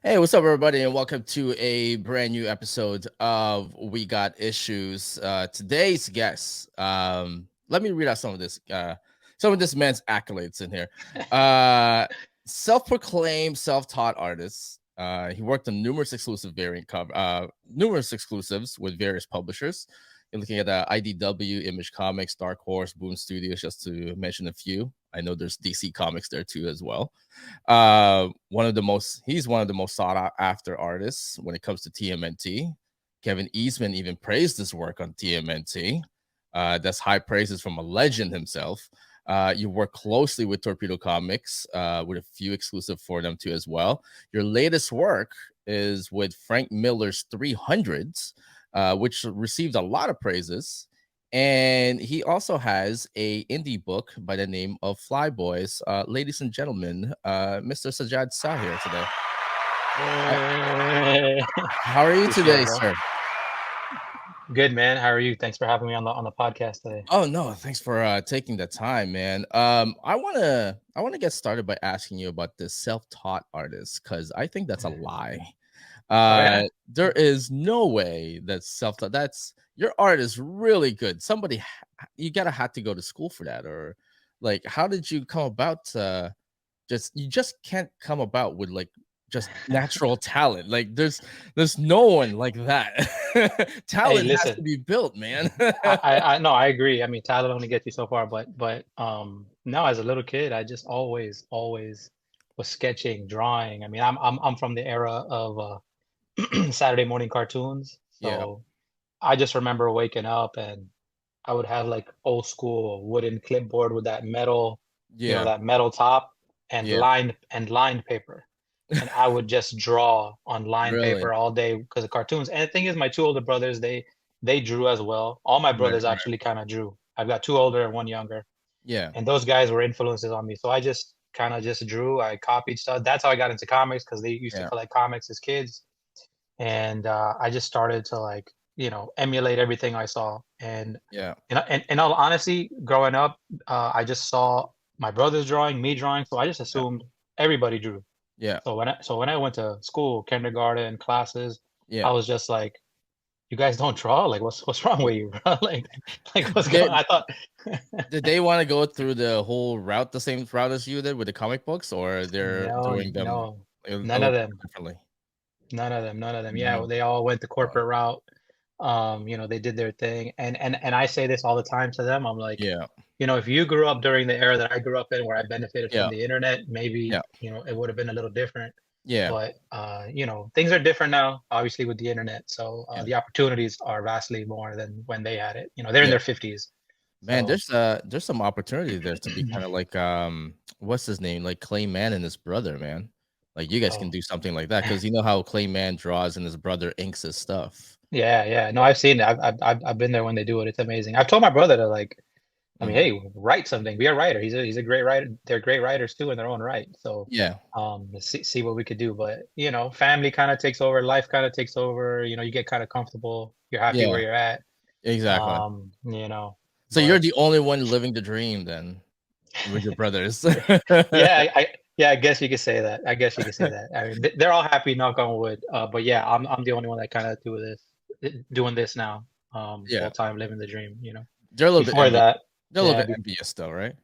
Hey, what's up, everybody, and welcome to a brand new episode of We Got Issues. Today's guest, let me read out some of this man's accolades in here. Self-proclaimed, self-taught artist. He worked on numerous exclusives with various publishers. You're looking at IDW, Image Comics, Dark Horse, Boom Studios, just to mention a few. I know there's DC Comics there too as well. He's one of the most sought after artists when it comes to TMNT. Kevin Eastman even praised his work on TMNT. That's high praises from a legend himself. You work closely with Torpedo Comics, with a few exclusive for them too as well. Your latest work is with Frank Miller's 300s, which received a lot of praises. And he also has a indie book by the name of Fly Boys. Ladies and gentlemen, Mr. Sajad Shah here today. How are you today, sir? Good, man. How are you? Thanks for having me on the podcast today. Oh no, thanks for taking the time, man. I wanna get started by asking you about this self-taught artist because I think that's a lie. Oh yeah. There is no way that self-taught. That's your art is really good. You gotta have to go to school for that, or like, how did you come about? You just can't come about with like just natural talent. Like there's no one like that. Hey, Talent has to listen. be built, man. I no, I agree. I mean, talent only gets you so far, but no, as a little kid, I just always was sketching, drawing. I mean, I'm from the era of Saturday morning cartoons, Yeah, so I just remember waking up and I would have like old school wooden clipboard with that metal, yeah, that metal top and yeah. lined paper. And I would just draw on lined Really? paper all day because of cartoons. And the thing is, my two older brothers, they drew as well. All my Right, brothers right. actually kind of drew. I've got two older and one younger, Yeah, and those guys were influences on me. So I just kind of just drew. I copied stuff. That's how I got into comics because they used to yeah, collect comics as kids, and I just started to like emulate everything I saw. And yeah, in all honesty, growing up, I just saw my brothers drawing, me drawing, so I just yeah, assumed everybody drew. yeah, So when I went to school, kindergarten classes, I yeah. was just like, "You guys don't draw? Like, what's wrong with you, bro? Like what's going?" Did I thought, did they want to go through the whole route, the same route as you did with the comic books, or they're no, doing them no, a none of little bit them, differently? none of them. Yeah, No. they all went the Wow. corporate route. They did their thing, and I say this all the time to them. I'm like, Yeah, if you grew up during the era that I grew up in, where I benefited from yeah, the internet, maybe yeah, it would have been a little different. yeah, But things are different now, obviously with the internet. So yeah, the opportunities are vastly more than when they had it. They're in yeah. their 50s. Man, So there's some opportunity there to be kind of like what's his name, like Clay Mann and his brother, man. Like you guys can oh do something like that because you know how Clay Mann draws and his brother inks his stuff. yeah, yeah. No, I've seen it. I've been there when they do it. It's amazing. I've told my brother to like, I mean, Mhm. hey, write something. Be a writer. He's a great writer. They're great writers too in their own right. So Yeah, see what we could do. But family kind of takes over, life kind of takes over. You get kind of comfortable. You're happy yeah, where you're at. exactly. So you're But the only one living the dream then with your brothers. yeah, yeah, I guess you could say that. I guess you could say that. I mean, they're all happy, knock on wood. But yeah, I'm the only one that kind of doing this now, Yeah, full time, living the dream. they're a little bit Before envious. that, They're a little yeah, bit envious though, right?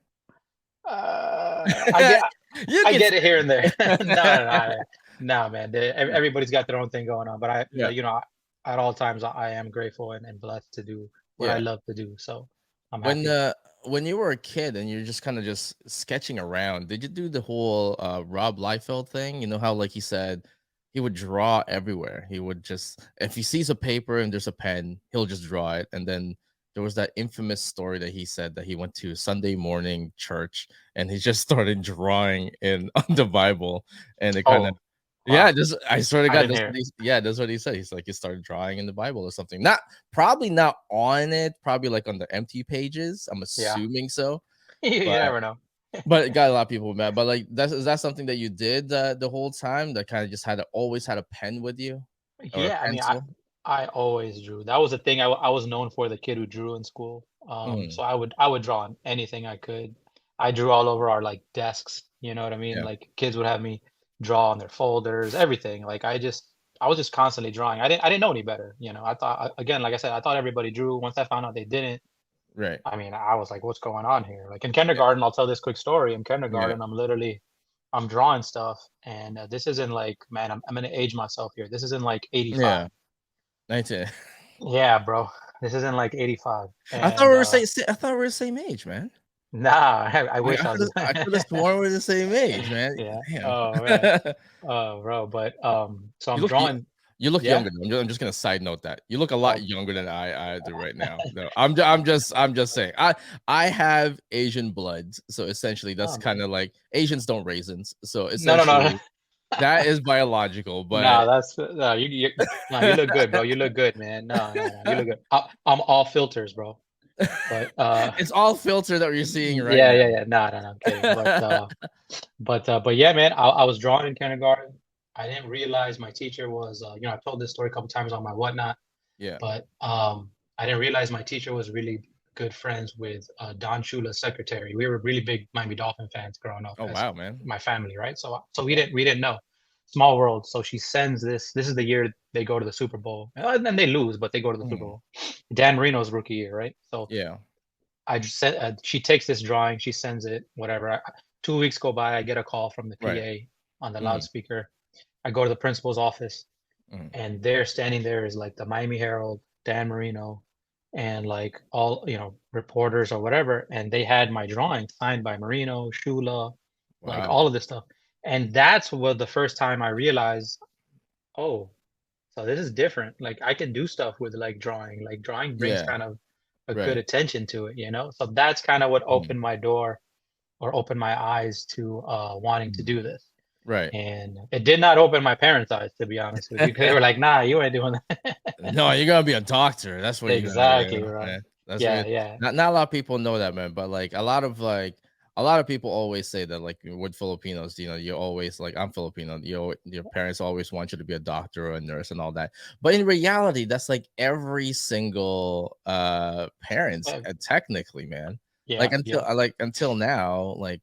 I get You I can get it here say and there. No, no, it. no, no, man. Yeah, Everybody's got their own thing going on, but yeah, at all times, I am grateful and blessed to do what I yeah. love to do. So I'm When happy. uh when you were a kid and you're just kind of just sketching around, did you do the whole Rob Liefeld thing? You know how like he said he would draw everywhere. He would just if he sees a paper and there's a pen, he'll just draw it. And then there was that infamous story that he said that he went to Sunday morning church and he just started drawing in on the Bible and it kind of Oh, yeah, wow. just I swear to I God, didn't hear it. that's what he said. He's like he started drawing in the Bible or something. Not probably not on it, probably like on the empty pages. I'm Yeah, assuming so, you but never know. it got a lot of people mad. But like is that something that you did the whole time that kind of just always had a pen with you or a Yeah, I mean, pencil? I always drew. That was the thing. I was known for the kid who drew in school. Mm, So I would draw on anything I could. I drew all over our like desks. You know what I mean? yeah, Like kids would have me draw on their folders, everything. Like I was just constantly drawing. I didn't know any better. I thought, again, like I said, I thought everybody drew. Once I found out they didn't, Right. I mean, I was like, what's going on here? Like in Yeah. kindergarten, I'll tell this quick story. In Yeah. kindergarten, I'm drawing stuff, and this isn't like, man, I'm gonna age myself here. This isn't like 85. Yeah. 19. Yeah, bro. This isn't like 85. I thought And we were I thought we were the same age, man. nah, I I wish I was. I could have sworn we're the same age, man. Yeah. Damn. Oh man. Oh, bro. But so You I'm look drawing. you look Yeah. younger. I'm just gonna side note that you look a lot Oh, younger than I do right now. No, I'm just saying. I have Asian blood, so essentially that's oh kind man. of like Asians don't raisins. So No, no, no. essentially that is biological, but No, that's no. No, you look good, bro. You look good, man. No, no, no. You look good. I'm all filters, bro. But it's all filter that we're seeing right yeah, now. yeah, yeah. No, no, no. I'm kidding. But yeah, man. I was drawing in kindergarten. I didn't realize my teacher was. I've told this story a couple times on my whatnot. Yeah. But I didn't realize my teacher was really good friends with Don Shula's secretary. We were really big Miami Dolphin fans growing up Oh as wow, man. my family, right? So we didn't know. Small world. So she sends this. This is the year they go to the Super Bowl, and then they lose, but they go to the Super Mhm. Bowl. Dan Marino's rookie year, right? So Yeah. I just said she takes this drawing, she sends it, whatever. 2 weeks go by, I get a call from the Right. PA on the Mhm. loudspeaker. I go to the principal's office, Mhm. and there standing there is like the Miami Herald, Dan Marino, and like all reporters or whatever, and they had my drawing signed by Marino, Shula, like Wow. all of this stuff. And that's what the first time I realized, oh, so this is different. Like I can do stuff with like drawing. Like drawing brings Yeah. kind of a good Right. attention to it. So that's kind of what Mhm. opened my door or opened my eyes to wanting to Mhm. do this. Right. And it did not open my parents' eyes, to be honest with you, 'cause they were like, "Nah, you ain't doing that." No, you're gonna be a doctor. That's what you're gonna Exactly, do, right. man. That's Yeah, what yeah. not a lot of people know that, man. But a lot of people always say that like with Filipinos, you always like I'm Filipino. Your parents always want you to be a doctor or a nurse and all that. But in reality, that's like every single parents Uh, technically, man. yeah, yeah. Like until now, like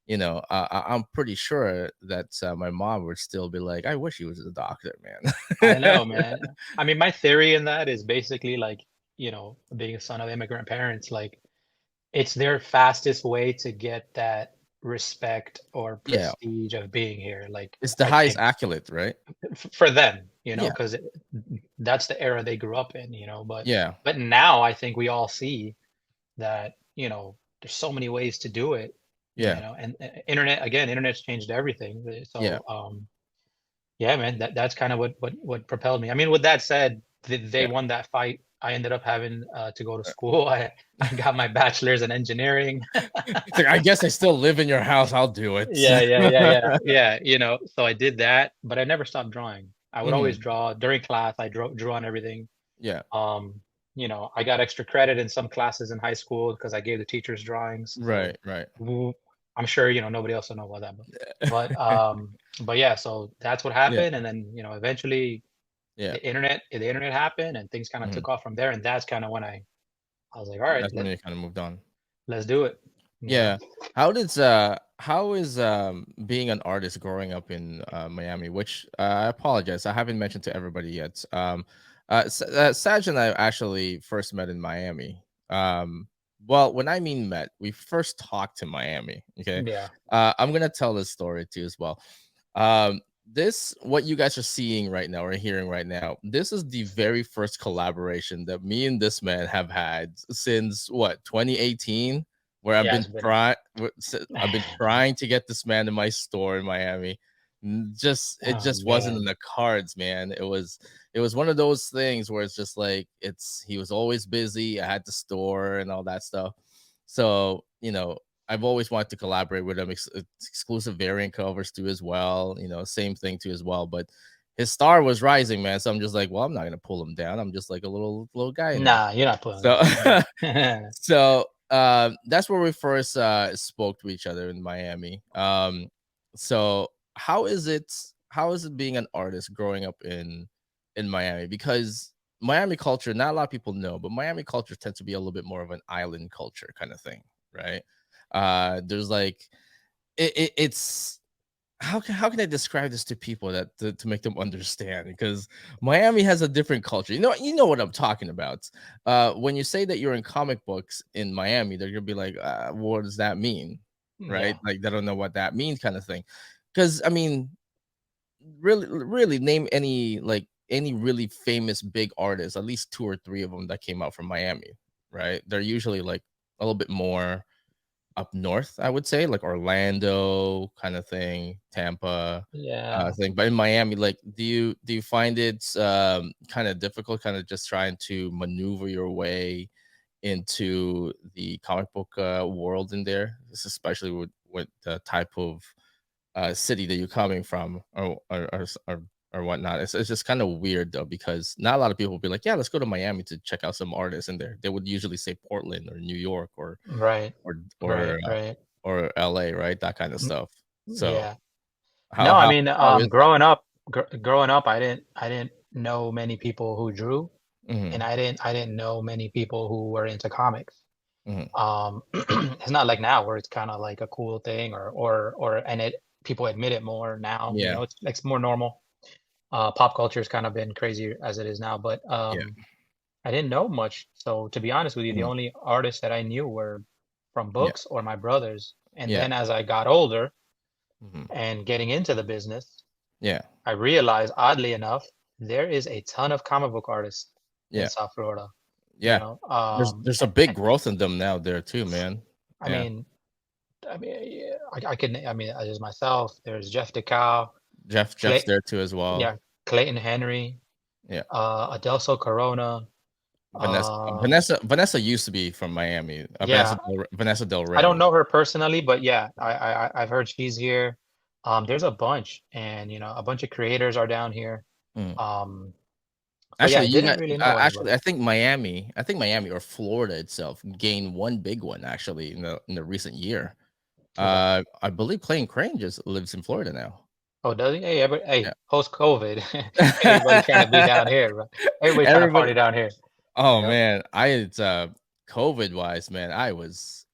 I'm pretty sure that my mom would still be like, I wish he was a doctor, I man. know, man. I mean, my theory in that is basically like, being a son of immigrant parents, like it's their fastest way to get that respect or Yeah, prestige of being here. Like it's the I highest think accolade, right? for them, Yeah, because that's the era they grew up in, but yeah, now I think we all see that, there's so many ways to do it, yeah, and internet's changed everything. yeah, So yeah, man, that's kind of what propelled me. I mean, with that said, they yeah. won that fight. I ended up having to go to school. I got my bachelor's in engineering. It's like, I guess I still live in your house. I'll do it. Yeah, yeah, yeah, yeah, yeah. So I did that, but I never stopped drawing. I would always Hmm. draw during class. I drew on everything. Yeah, I got extra credit in some classes in high school because I gave the teachers drawings. So right, right. I'm sure nobody else will know about that, but yeah. So that's what Yeah, happened, and then yeah, eventually yeah. the internet happened, and things kind of Mhm. took off from there, and that's kind of when I was like, all right, That's when you kind of moved on. let's do it. You know? Yeah. How is being an artist growing up in Miami, which I apologize, I haven't mentioned to everybody yet. Saj and I actually first met in Miami. Well, when I mean met, we first talked to Miami. Okay. Yeah. I'm gonna tell this story too as well. Um, this what you guys are seeing right now or hearing right now. This is the very first collaboration that me and this man have had since what 2018, where Yeah, it's been. I've been trying to get this man to my store in Miami. Just it Oh just wasn't in man. the cards, man. It was one of those things where it's just like he was always busy. I had the store and all that stuff. So, I've always wanted to collaborate with him, exclusive variant covers too as well. Same thing too as well. But his star was rising, man. So I'm just like, well, I'm not gonna pull him down. I'm just like a little guy now. Nah, you're not putting So that down. so that's where we first spoke to each other in Miami. So how is it being an artist growing up in Miami? Because Miami culture, not a lot of people know, but Miami culture tends to be a little bit more of an island culture kind of thing, right? There's like it's how can I describe this to people that to make them understand? Because Miami has a different culture. You know what I'm talking about. When you say that you're in comic books in Miami, they're gonna be like, what does that mean? Right? Yeah. Like they don't know what that means, kind of thing. Because I mean, really name any really famous big artists, at least two or three of them that came out from Miami, right? They're usually like a little bit more up north, I would say, like Orlando kind of thing, Tampa Yeah. thing. But in Miami, like, do you find it kind of difficult, kind of just trying to maneuver your way into the comic book world in there, especially with the type of city that you're coming from, or whatnot. It's just kind of weird though, because not a lot of people will be like, yeah, let's go to Miami to check out some artists in there. They would usually say Portland or New York Right. or Right. or uh, Right. or LA, right? That kind of Mm, stuff. So Yeah. how No, I how mean, how is it? growing up, I didn't know many people who drew, and Mhm, I didn't know many people who were into comics. mhm. It's not like now where it's kind of like a cool thing, and it people admit it more now. Yeah, It's more normal. Pop culture has kind of been crazy as it is now, but yeah. I didn't know much. So to be honest with you, the Mhm, only artists that I knew were from yeah, books or my brothers. And yeah. then as I got older Mhm, and getting into the business, yeah, I realized, oddly enough, there is a ton of comic book artists in yeah, South Florida. You yeah. know, There's a big growth in them now there too, man. I Yeah. mean, yeah, I could. I mean, there's myself. There's Jeff DeCal, Jeff's Clay, there too as well. yeah, Clayton Henry, Yeah. Adelso Corona. Um, Vanessa used to be from Miami. yeah, Vanessa Del I don't Rey. know her personally, but yeah, I've heard she's here. There's a bunch, and a bunch of creators are down here. Mm. Um, so yeah, Actually, I you didn't got really know actually, anybody. I think Miami or Florida itself gained one big one actually in the recent year. Who's that? I believe Clayton Crane just lives in Florida now. Oh, does he? Hey, Yeah. post COVID, everybody trying to be down here, bro. Everybody trying to Everybody. party down here. Oh You know? man, COVID wise, man, I was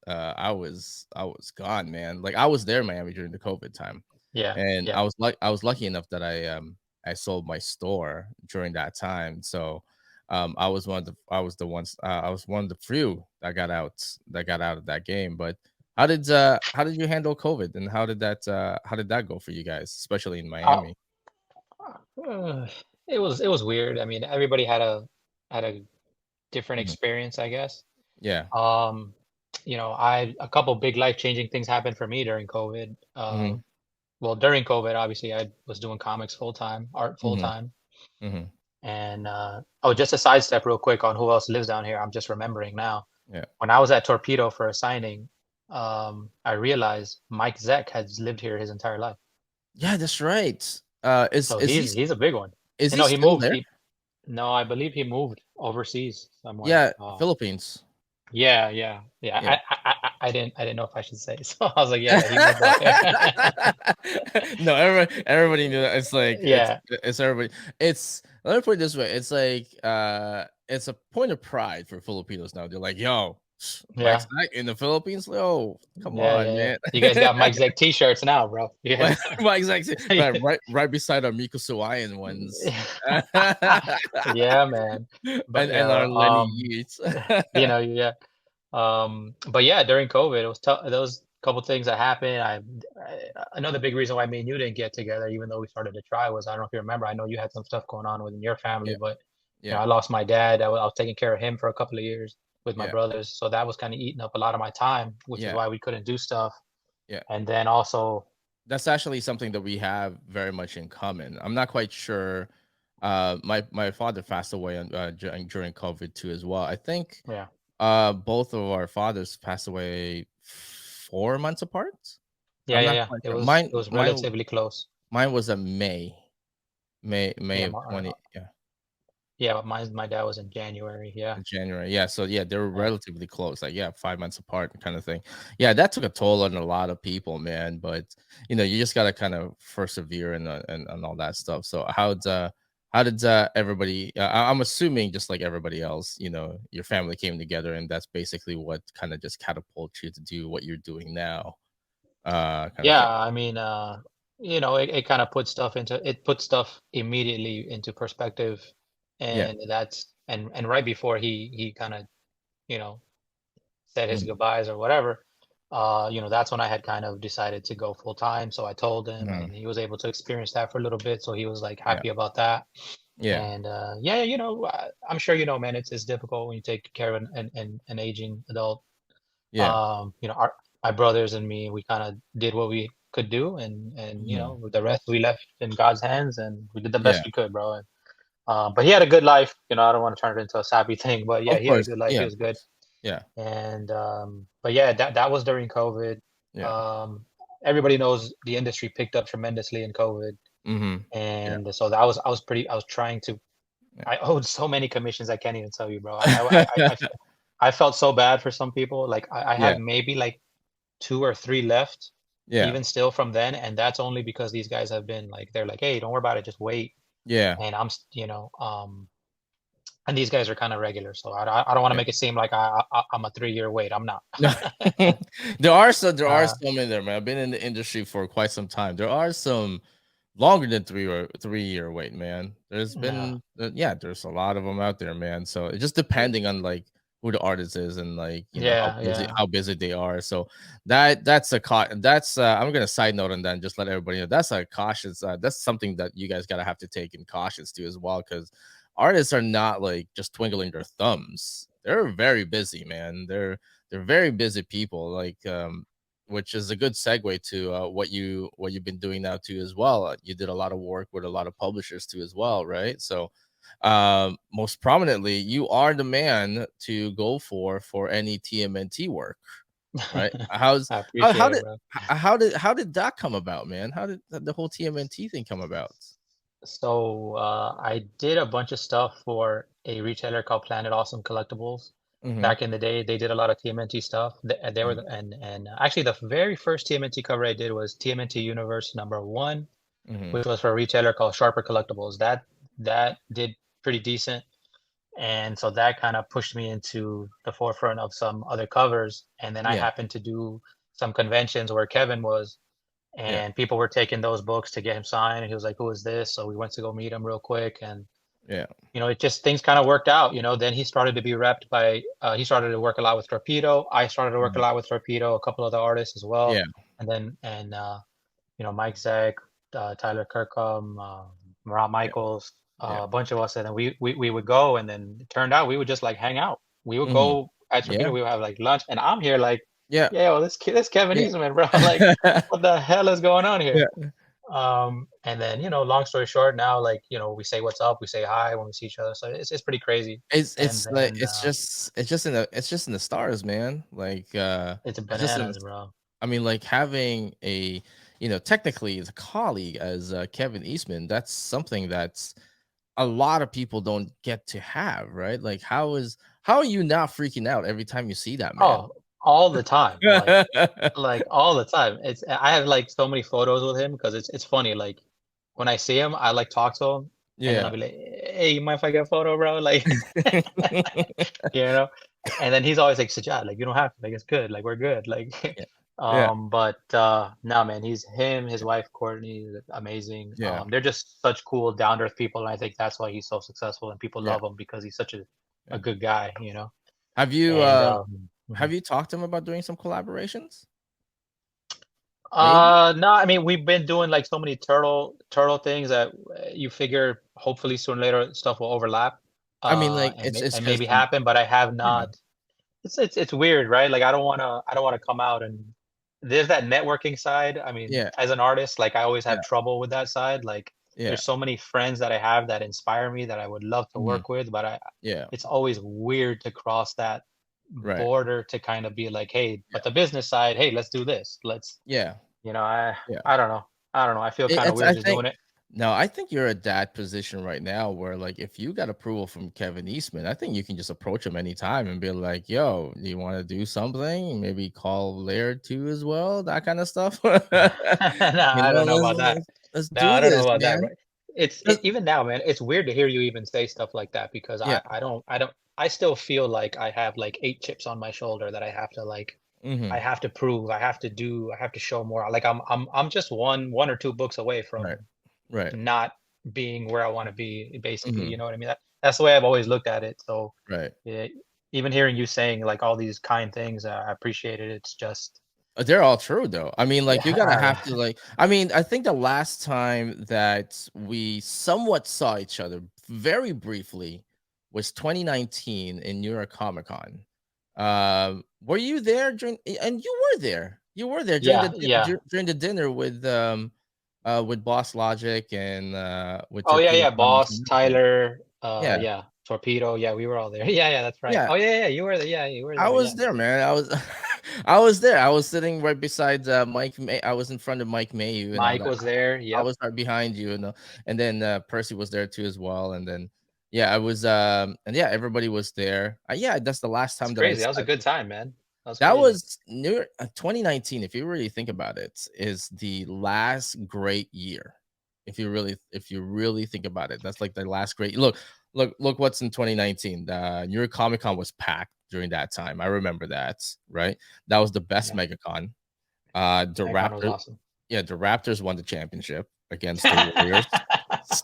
gone, man. Like I was there in Miami during the COVID time, Yeah, and yeah, I was lucky enough that I sold my store during that time. So I was one of the few that got out of that game. But how did you handle COVID, and how did that go for you guys, especially in uh, Miami? it was weird. I mean, everybody had a different Mhm. experience, I guess. Yeah. Um, I a couple big life-changing things happened for me during COVID. Hmm. Well, during COVID, obviously, I was doing comics full time, art full Hmm. time. Hmm. And oh, just a sidestep real quick on who else lives down here. I'm just remembering now. Yeah. When I was at Torpedo for a signing, I realized Mike Zeck has lived here his entire life. Yeah, that's right. So he's a big one. is You he know, he still moved. there? He No, I believe he moved overseas somewhere. Yeah, Philippines. Yeah, yeah, yeah. Yeah. I didn't know if I should say. So I was like, yeah, he moved out there. No, everybody knew that. It's like Yeah, it's everybody. It's Let me put it this way. It's a point of pride for Filipinos now. They're like, yo, Mike's yeah, back in the Philippines. Yo, come yeah, on, yeah, yeah. man. You guys got Mike Zeck t-shirts now, bro. Yeah. Mike's like right beside our Miko Sawaiian ones. Yeah, man. But And yeah, our Lenny Yeats. yeah. But yeah, during COVID, it was tough. There was a couple things that happened. Another big reason why me and you didn't get together, even though we started to try, was I don't know if you remember. I know you had some stuff going on within your family, Yeah, but yeah, I lost my dad. I was taking care of him for a couple of years with my yeah, brothers, so that was kind of eating up a lot of my time, which is yeah, why we couldn't do stuff. yeah. And then also, That's actually something that we have very much in common. I'm not quite sure. My father passed away during COVID too as well. I think yeah, both of our fathers passed away 4 months apart. yeah, I'm yeah, not yeah. quite It sure. was it was relatively close. Mine was a May Yeah, of 20. Yeah. yeah, but my dad was in January. Yeah, In January. Yeah. So yeah, they were yeah, relatively close, like yeah, 5 months apart kind of thing. Yeah, that took a toll on a lot of people, man. But you just gotta kind of persevere and all that stuff. So how did everybody I'm assuming just like everybody else, your family came together and that's basically what kind of just catapulted you to do what you're doing now. Kind of yeah. thing. I mean, it kind of puts stuff immediately into perspective, Yeah. and right before he kind of, you know, said his Mm, goodbyes or whatever, that's when I had kind of decided to go full time. So I told him, mm, and he was able to experience that for a little bit. So he was like yeah. happy about that. Yeah. And yeah, I'm sure man, it's difficult when you take care of an aging adult. Yeah. Our my brothers and me, we kind of did what we could do, and Mhm. with the rest we left in God's hands, and we did the best Yeah. we could, bro. And but he had a good life. I don't want to turn it into a sappy thing, but yeah, Of he had a course. good life. Yeah, He of was good. course. Yeah. And but yeah, that was during COVID. Yeah. Um, Everybody knows the industry picked up tremendously in COVID, Mhm. Yeah. and so I was trying to. I owed so many commissions I can't even tell you, bro. Yeah. I felt so bad for some people. Like I Yeah. have maybe like two or three left, Yeah. even still from then, and that's only because these guys have been like, they're like, hey, don't worry about it, just wait. Yeah. And and these guys are kind of regular, so I don't want to Yeah. make it seem like I'm a 3 year wait. I'm not. No. There are uh, some in there, man. I've been in the industry for quite some time. There are some longer than 3 year wait, man. There's no, been yeah, there's a lot of them out there, man. So it's just depending on like who the artist is and like yeah, yeah. how busy they are. So that's I'm gonna side note on that and just let everybody know that's a cautious that's something that you guys gotta have to take in cautious too as well because artists are not like just twinkling their thumbs. They're very busy, man. They're very busy people. Like which is a good segue to what you've been doing now too as well. You did a lot of work with a lot of publishers too as well, right? So, most prominently, you are the man to go for any TMNT work, right? I How, appreciate how it, did bro. how did that come about, man? How did the whole TMNT thing come about? So I did a bunch of stuff for a retailer called Planet Awesome Collectibles. Mm-hmm. Back in the day, they did a lot of TMNT stuff. They were Mm-hmm. and actually the very first TMNT cover I did was TMNT Universe #1, Mm-hmm. which was for a retailer called Sharper Collectibles. That did pretty decent, and so that kind of pushed me into the forefront of some other covers. And then I Yeah, happened to do some conventions where Kevin was, yeah, and people were taking those books to get him signed, and he was like, who is this? So we went to go meet him real quick, and yeah, it just, things kind of worked out. Then he started to be repped by he started to work a lot with Torpedo. I started to work a mhm, lot with Torpedo, a couple other artists as well. yeah, And then Mike Zeck, Tyler Kirkham, Marat yeah, Michaels, yeah. a bunch of us, and then we would go, and then it turned out we would just like hang out. We would Mhm. go at Torpedo, Yeah, we would have like lunch, and I'm here like, yeah, yeah, well, this Kevin yeah, Eastman, bro. Like, what the hell is going on here? yeah. And then, long story short, now, like, we say what's up, we say hi when we see each other. So it's pretty crazy. And It's like then it's just in the stars, man. Like it's it's just in bananas, bro. I mean, like having a technically as a colleague as Kevin Eastman, that's something that's a lot of people don't get to have, right? Like how are you not freaking out every time you see that man? Oh, all the time. Like all the time. I have like so many photos with him because it's funny. Like when I see him, I like talk to him, and then I'll Yeah. be like, hey, you mind if I get a photo, bro? Like, you know? And then he's always like, Sajad, like, you don't have to, like, it's good, like, we're good. Like, Yeah. Yeah. but no, man, his wife, Courtney, is amazing. Yeah. They're just such cool, down to earth people. And I think that's why he's so successful and people Yeah. love him because he's such a Yeah. good guy. Have you And have you talked to him about doing some collaborations? Maybe? no, I mean, we've been doing like so many turtle things that you figure hopefully sooner or later stuff will overlap, I mean, like it's and because maybe happen, but I have yeah. not. It's weird, right? Like I don't wanna come out, and there's that networking side. I mean, Yeah. as an artist, like I always Yeah. have trouble with that side. Like Yeah. there's so many friends that I have that inspire me that I would love to Mhm. work with, but Yeah. it's always weird to cross that Right. border to kind of be like, hey, Yeah. but the business side, hey, let's do this. Let's, Yeah. you know, I Yeah. I don't know. I don't know. I feel kind of It's weird I just think doing it. no, I think you're at that position right now where like if you got approval from Kevin Eastman, I think you can just approach him anytime and be like, "Yo, do you want to do something? Maybe call Laird too as well, that kind of stuff." No, You I know, don't know about that. let's No, do I don't know this, about that, man. right? Let's- Even now, man, it's weird to hear you even say stuff like that because yeah, I still feel like I have like eight chips on my shoulder that I have to like, Mm-hmm. I have to prove, I have to do, I have to show more. Like I'm just one or two books away Right. from Right. not being where I want to be, basically. Mm-hmm. You know what I mean? That's the way I've always looked at it. So Right. yeah, even hearing you saying like all these kind things, I appreciate it. It's just They're all true though. I mean, like you gotta yeah, have to like. I mean, I think the last time that we somewhat saw each other very briefly was 2019 in New York Comic Con. Were you there during? And you were there. You were there during the yeah, yeah. during the dinner with Boss Logic and with Oh yeah, Torpedo yeah. Comics Boss, and everything. Tyler, Yeah, yeah, Torpedo. Yeah, we were all there. Yeah, yeah, that's right. yeah. Oh yeah, yeah, you were there. Yeah, you were I there. was Yeah. there, man. I was I was there. I was sitting right beside Mike May. I was in front of Mike Mayu and all Mike that. was there. I Yep. was right behind you and then Percy was there too as well. And then yeah, I was and yeah, everybody was there. Yeah, that's the last It's time that I crazy. That was a saw. good time, man. That was That crazy. was New 2019. If you really think about it, is the last great year. If you really think about it, that's like the last great look what's in 2019. The New York Comic Con was packed during that time. I remember that, right? That was the best Yeah, MegaCon. The Icon was Raptors, awesome. yeah, the Raptors won the championship against the Warriors.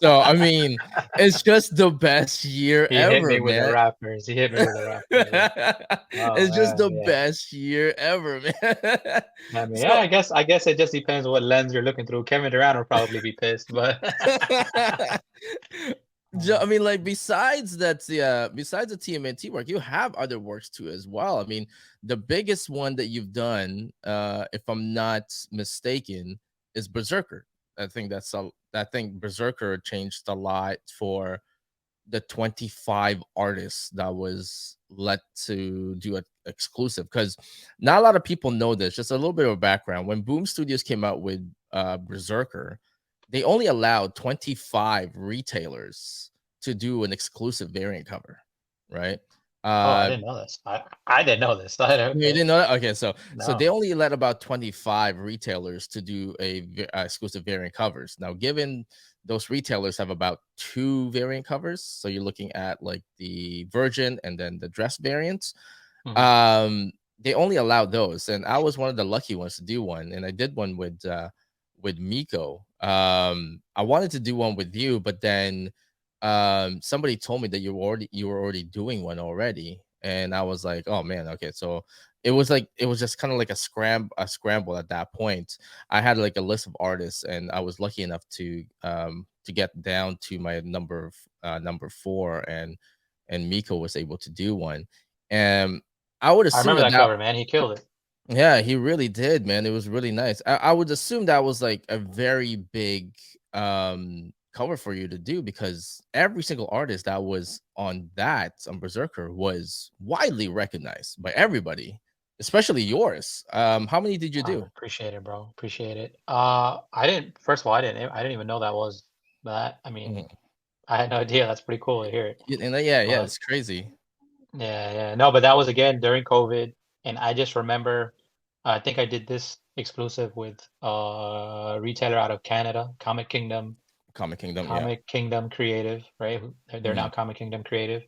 So I mean, it's just the best year He hit ever, me with the man. rappers. He hit me with the rappers. Yeah. Oh It's just man, the yeah. best year ever, man. I mean, yeah, So I guess it just depends what lens you're looking through. Kevin Durant will probably be pissed, but I mean, like besides the TMNT work, you have other works too as well. I mean, the biggest one that you've done, if I'm not mistaken, is Berserker. I think Berserker changed a lot for the 25 artists that was let to do an exclusive, because not a lot of people know this. Just a little bit of background: when Boom Studios came out with Berserker, they only allowed 25 retailers to do an exclusive variant cover, right? oh, I uh didn't know this. I didn't know this. you Okay, didn't know that? Okay, so they no. only let about 25 retailers to do exclusive variant covers. Now, given those retailers have about two variant covers, so you're looking at like the Virgin and then the dress variants. Mhm. Um, they only allowed those, and I was one of the lucky ones to do one, and I did one with Miko. I wanted to do one with you, but then somebody told me that you were already doing one already, and I was like, oh man, okay. So it was just kind of like a scramble at that point. I had like a list of artists, and I was lucky enough to get down to my number four, and Miko was able to do one. And I would I assume remember that that cover, man. He killed it. yeah, he really did, man. It was really nice. I would assume that was like a very big cover for you to do, because every single artist that was on Berserker was widely recognized by everybody, especially yours. How many did you do? Appreciate it, bro. Appreciate it. I didn't. First of all, I didn't even know that was that. I mean, Mhm. I had no idea. That's pretty cool to hear it. And yeah, But it's crazy. yeah, yeah. No, but that was again during COVID, and I just remember. I think I did this exclusive with a retailer out of Canada, Comic Kingdom, yeah. Comic Kingdom Creative, right? They're now Hmm. Comic Kingdom Creative,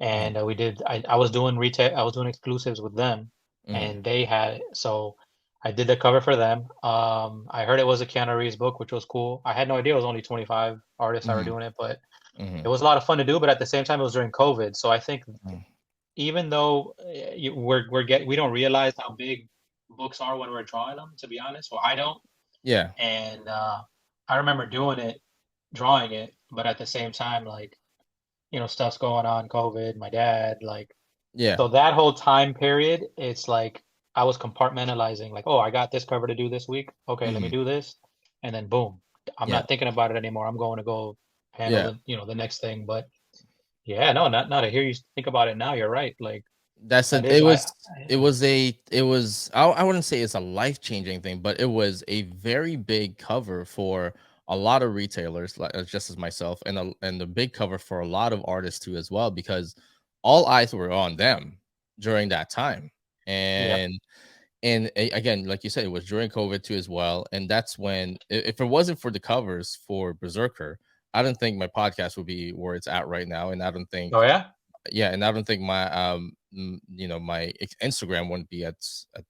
Hmm. and we did. I was doing retail. I was doing exclusives with them, Hmm. and they had so. I did the cover for them. I heard it was a Keanu Reeves book, which was cool. I had no idea it was only 25 artists that were Hmm. doing it, but it Hmm. was a lot of fun to do. But at the same time, it was during COVID, so I think even though we don't realize how big books are when we're drawing them, to be honest. Well, I don't, Yeah, and I remember doing it, drawing it, but at the same time, like stuff's going on, COVID, my dad, like yeah, so that whole time period, it's like I was compartmentalizing, like, oh, I got this cover to do this week. Okay, let me hmm, do this, and then boom, I'm yeah, not thinking about it anymore. I'm going to go handle yeah. the next thing. But yeah, no, not to hear you think about it now. You're right. Like That's that an is why. it was I wouldn't say it's a life-changing thing, but it was a very big cover for a lot of retailers, like just as myself, and the big cover for a lot of artists too as well, because all eyes were on them during that time. Yep. Again, like you said, it was during COVID too as well, and that's when if it wasn't for the covers for Berserker, I don't think my podcast would be where it's at right now, and I don't think Oh yeah. yeah, and I don't think my my Instagram wouldn't be at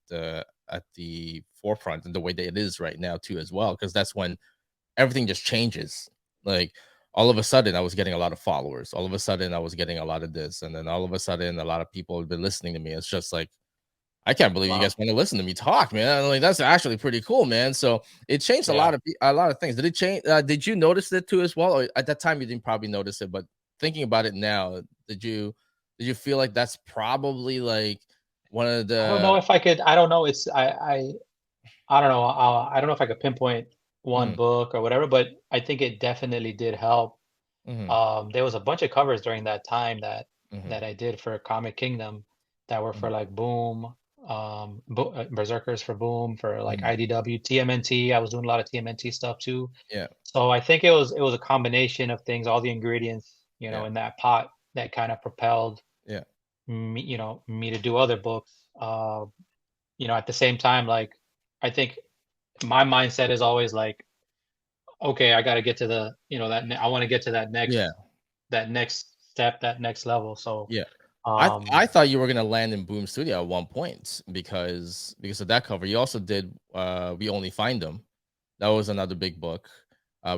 the forefront in the way that it is right now too as well, because that's when everything just changes. Like all of a sudden I was getting a lot of followers. All of a sudden I was getting a lot of this, and then all of a sudden a lot of people have been listening to me. It's just like I can't believe you Wow. guys want to listen to me talk, man. Like that's actually pretty cool, man. So it changed Yeah. a lot of things. Did it change? Did you notice it too as well? Or at that time you didn't probably notice it, but thinking about it now, did you feel like that's probably like one of I don't know the if I could. I don't know. I don't know. I don't know if I could pinpoint one mhm, book or whatever, but I think it definitely did help. mhm, There was a bunch of covers during that time mhm, that I did for Comic Kingdom that were for mhm, like Boom, Berserkers for Boom, for like mhm. IDW, TMNT. I was doing a lot of TMNT stuff too. Yeah, So I think it was a combination of things, all the ingredients, yeah, in that pot that kind of propelled yeah, me to do other books. At the same time, like I think my mindset is always like, okay, I got to get to I want to get to yeah, that next step, that next level. So, yeah. I um, thought you were gonna land in Boom Studio at one point because of that cover. You also did We Only Find Them. That was another big book.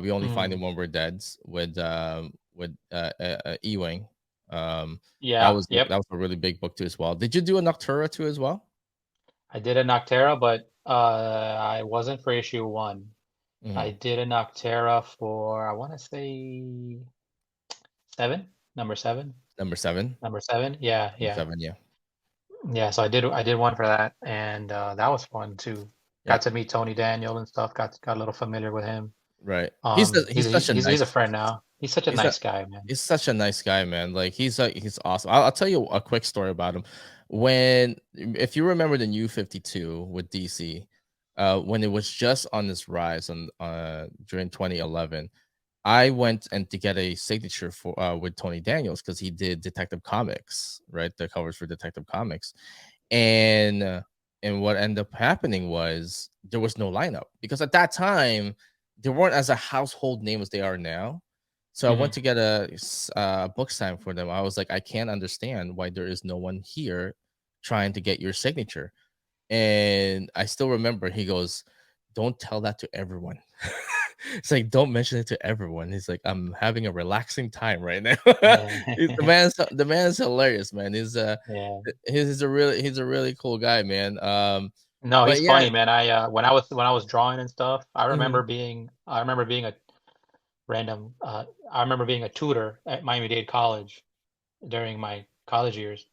We Only Find mm, Them When We're Dead with Ewing. yeah, yep, That was a really big book too as well. Did you do a Noctura too as well? I did a Noctera, but I wasn't for issue one. I Hmm. did a Noctera for I want to say seven, number seven, Number seven. number seven. Yeah, Number yeah, seven, yeah. yeah. So I did one for that, and that was fun too. Yeah. Got to meet Tony Daniel and stuff. Got a little familiar with him. Right. He's He's such a he's a nice friend now. He's such a he's a nice guy, man. he's such a nice guy, man. Like he's awesome. I'll tell you a quick story about him. When If you remember the New 52 with DC, when it was just on this rise on during 2011, I went and to get a signature for with Tony Daniels because he did Detective Comics, right? The covers for Detective Comics, and uh, and what ended up happening was there was no lineup because at that time they weren't as a household name as they are now. So I went Hmm. to get book sign for them. I was like, I can't understand why there is no one here trying to get your signature. And I still remember he goes, "Don't tell that to everyone." It's like, "Don't mention it to everyone." He's like, "I'm having a relaxing time right now." Yeah, The man is hilarious, man. yeah. He's a really cool guy, man. No, But he's yeah, funny, man. When I was drawing and stuff, mhm, I remember being a random I remember being a tutor at Miami-Dade College during my college years.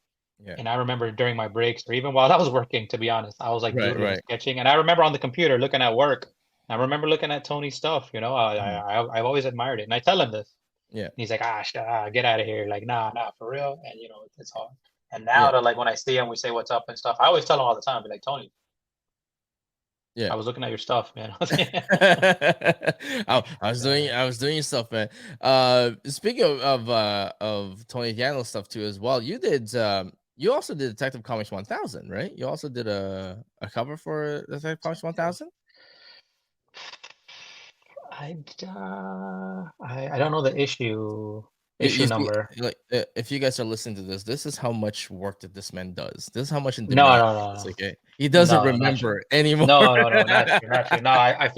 yeah, And I remember during my breaks or even while I was working, to be honest, I was like right, doodling, right, sketching. And I remember on the computer looking at work. I remember looking at Tony's stuff, mhm, I've always admired it. And I tell him this. yeah, He's like, get out of here. Like, nah, for real. And it's hard. And now yeah, that like when I see him, we say what's up and stuff. I always tell him all the time, be like, Tony, yeah. I was looking at your stuff, man. I was doing stuff, man. Speaking of Tony Daniel stuff too as well. You also did Detective Comics 1000, right? You also did a cover for Detective Comics 1000. I don't know the issue You see, number. like if you guys are listening to this is how much work that this man does. This is how much in No, demand no, he no, is. no. Okay, he doesn't No, no, not true. remember anymore. No, no, no, not true, not true. No, I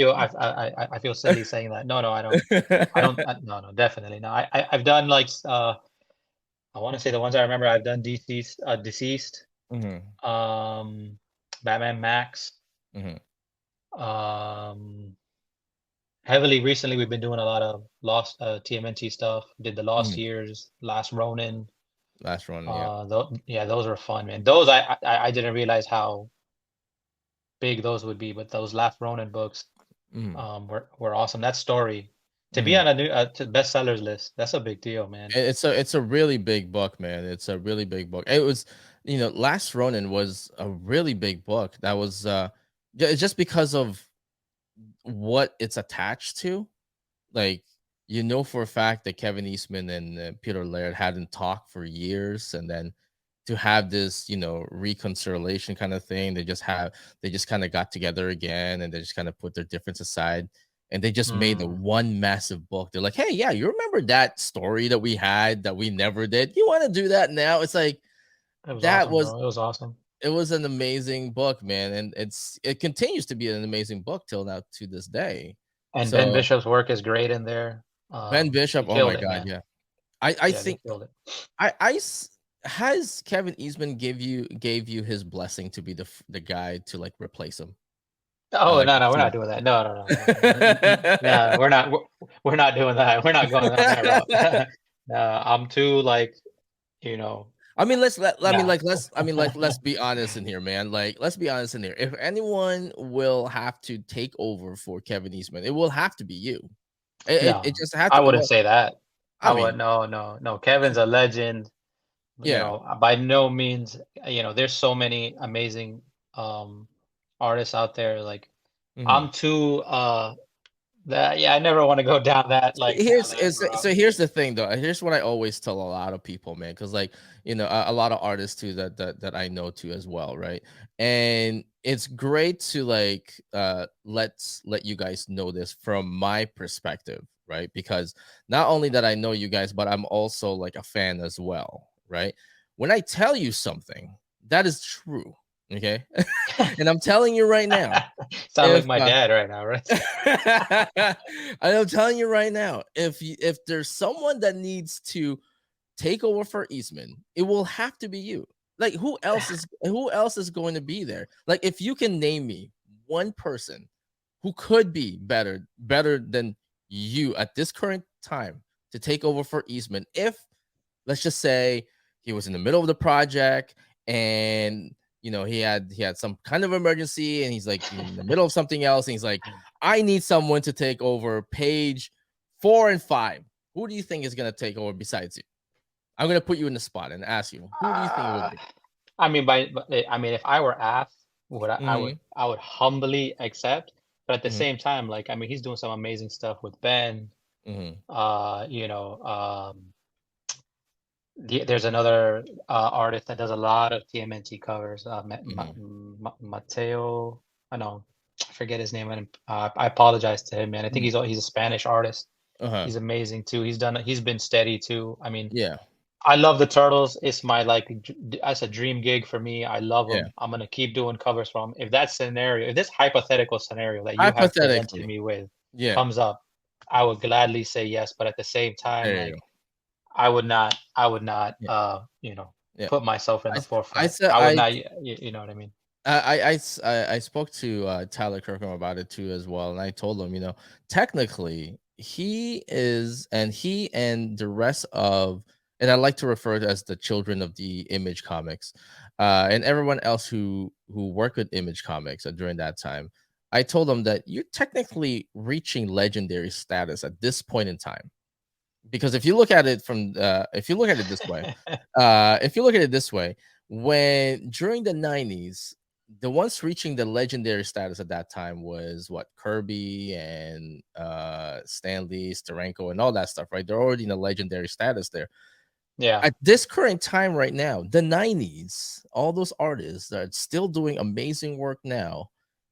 feel silly saying that. No, no, I don't. No, no, definitely no. I've done like I want to say the ones I remember. I've done deceased, Mhm, um, Batman Max, mhm, um, heavily recently. We've been doing a lot of Lost TMNT stuff. Did the Lost mhm. Years, Last Ronin. Last run, yeah. Yeah, those were fun, man. Those I didn't realize how big those would be, but those Last Ronin books Mhm, were awesome. That story to be mhm. on a new to bestsellers list, that's a big deal, man. It's a really big book, man. It's a really big book. It was, Last Ronin was a really big book. That was just because of what it's attached to. Like, for a fact that Kevin Eastman and Peter Laird hadn't talked for years, and then to have this, reconciliation kind of thing, they just kind of got together again, and they just kind of put their difference aside. and they just made the one massive book. They're like, hey, yeah, you remember that story that we had that we never did? You want to do that now? It's like It was that awesome, was bro. It was awesome. it was an amazing book, man, and it continues to be an amazing book till now to this day. And Ben So Bishop's work is great in there. Ben They Bishop, oh my killed it, god, man. yeah. I Yeah, they think killed it. has Kevin Eastman gave you his blessing to be the guy to like replace him? Oh, Like no, we're not doing that. No, we're not doing that. We're not going down that route. No, I'm too like, you know, I mean, nah. let's be honest in here, man. Like, let's be honest in here. If anyone will have to take over for Kevin Eastman, it will have to be you. It No, just had I to. wouldn't Well, say that. I I would mean, no. Kevin's a legend. yeah. By no means, there's so many amazing artists out there. Like Mhm. I'm too that yeah, I never want to go down that like down Here's that is route. so here's the thing though. Here's what I always tell a lot of people, man, because like a lot of artists too that I know too as well, right? And it's great to like let you guys know this from my perspective, right? Because not only that I know you guys, but I'm also like a fan as well, right? When I tell you something, that is true, okay? And I'm telling you right now, Sound like if my dad right now, right? I'm telling you right now, if there's someone that needs to take over for Eastman, it will have to be you. Like who else is going to be there? Like if you can name me one person who could be better than you at this current time to take over for Eastman, if let's just say he was in the middle of the project and he had some kind of emergency and he's like in the middle of something else and he's like, I need someone to take over page 4 and 5. Who do you think is going to take over besides you? I'm going to put you in the spot and ask you, who do you think it would Uh, be? I mean, if I were asked, would Mm-hmm, I would humbly accept, but at the mm-hmm, same time, like I mean, he's doing some amazing stuff with Ben. mm-hmm, Uh, you know, there's another artist that does a lot of TMNT covers. mm-hmm. Mateo, I know, I forget his name, and I apologize to him, man. I think Mm-hmm. he's a Spanish artist. Uh-huh. He's amazing too. He's been steady too. I mean, Yeah, I love the Turtles. It's my like that's a dream gig for me. I love yeah. them. I'm gonna keep doing covers from 'em. If this hypothetical scenario that you have presented Hypothetically, me with yeah. comes up, I would gladly say yes. But at the same time, There you like go. I would not, Yeah, yeah. put myself in I the I forefront. said I would not, you know what I mean? I spoke to Tyler Kirkham about it too as well, and I told him, technically he and the rest of, and I like to refer to as the children of the Image Comics, and everyone else who worked with Image Comics during that time. I told them that you're technically reaching legendary status at this point in time, because if you look at it if you look at it this way, when during the 90s, the ones reaching the legendary status at that time was what, Kirby and Stanley, Steranko, and all that stuff, right? They're already in a legendary status there. Yeah, At this current time right now, the 90s, all those artists that are still doing amazing work now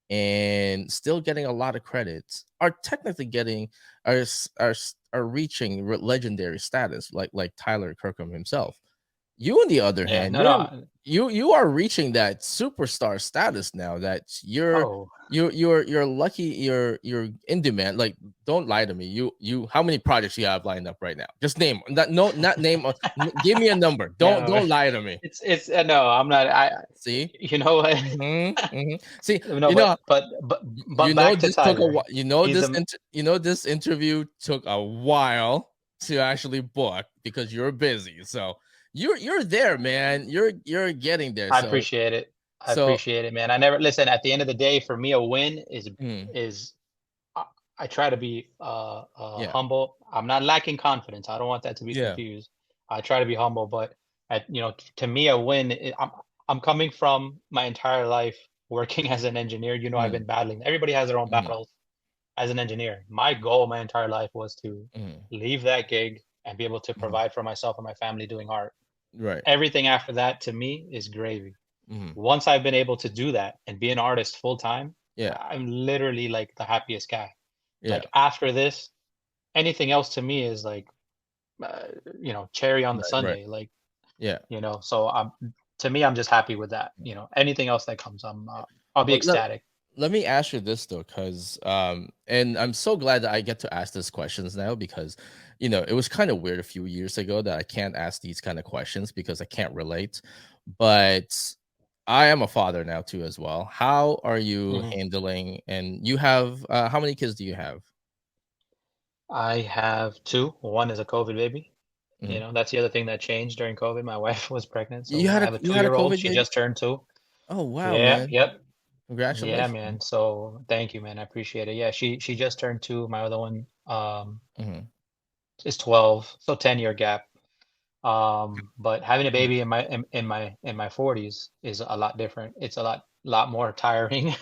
and still getting a lot of credits are technically getting are reaching legendary status, like Tyler Kirkham himself. You, on the other yeah, hand, no, no. you are reaching that superstar status now, that Oh, you're lucky, you're in demand. Like, don't lie to me. You how many projects you have lined up right now? Just name that. No, not name. Give me a number. Don't no, don't lie to me. it's no, I'm not. See. You know what? See, No, but back to this took a Tyler. while. He's a This interview took a while to actually book because you're busy. So you're there, man. You're getting there. I So appreciate it. I so appreciate it, man. I never listen. At the end of the day, for me, a win mm, is I, I try to be yeah, humble. I'm not lacking confidence. I don't want that to be yeah, confused. I try to be humble, but to me, a win. I'm coming from my entire life working as an engineer. I've mm, been battling. Everybody has their own mm, battles as an engineer. My goal my entire life was to mm, leave that gig and be able to mm, provide for myself and my family doing art. right, Everything after that to me is gravy. mm, Once I've been able to do that and be an artist full time, yeah, I'm literally like the happiest guy. Yeah. Like after this, anything else to me is like, cherry on the Right. Right. sundae. Like, Yeah. so to me, I'm just happy with that. Anything else that comes, I'll be But ecstatic. let me ask you this though, because and I'm so glad that I get to ask these questions now because it was kind of weird a few years ago that I can't ask these kind of questions because I can't relate. But I am a father now too as well. How are you Mhm. handling? And you have how many kids do you have? I have two. One is a COVID baby. Mhm. That's the other thing that changed during COVID. My wife was pregnant, You so had I a have a you had a 2-year-old. COVID She baby? just turned 2. Oh wow, Yeah, man! yep. Yeah, Congratulations. man. So thank you, man. I appreciate it. Yeah, she just turned 2. My other one Mhm. is 12, so 10-year gap. But having a baby in my 40s is a lot different. It's a lot more tiring.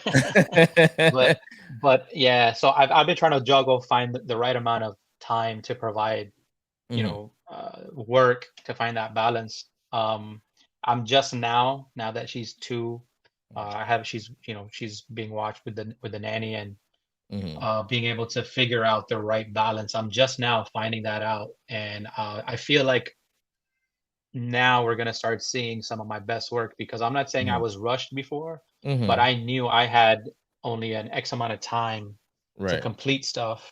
But yeah, so I've been trying to juggle, find the right amount of time to provide, Mhm. work, to find that balance. I'm just now that she's 2, I have she's being watched with the nanny, and Mhm. being able to figure out the right balance. I'm just now finding that out, and I feel like now we're gonna start seeing some of my best work, because I'm not saying I Mhm. was rushed before, but Mhm. I knew I had only an X amount of time to Right. complete stuff.